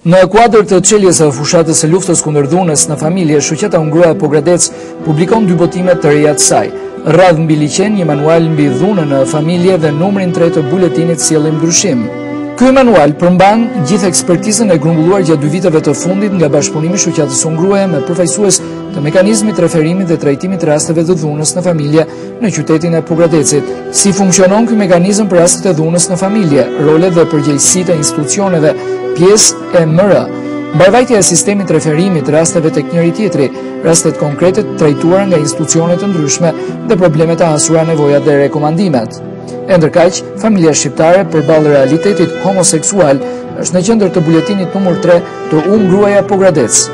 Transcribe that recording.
Në kuadër të çeljes së fushatës së luftës kundër dhunës në familje, shoqata Ngruaja Pogradec publikon 2 botime të reja të saj. Radh mbi liqen, një manual mbi dhunën në familje dhe numrin 3 të buletinit Sjellim ndryshim. Ky manual përmban gjithë ekspertizën e grumbulluar gjatë 2 viteve të fundit nga bashkëpunimi shoqatës Ngruaja me përfaqësues të mekanizmit referimit dhe trajtimit të rasteve të dhunës në familje në qytetin e Pogradecit. Si funksionon ky mekanizëm për rastet e dhunës në familje, rolet dhe përgjegjësitë e institucioneve, pjesë e MR, mbarvajtja e sistemit referimit të rasteve tek njëri tjetri, rastet konkrete të trajtuara nga institucione të ndryshme dhe problemet e hasura, nevojat dhe rekomandimet. E ndërkaq, familja shqiptare përballë realitetit homoseksual është në qendër të buletinit numër 3 të Ngruaja Pogradec.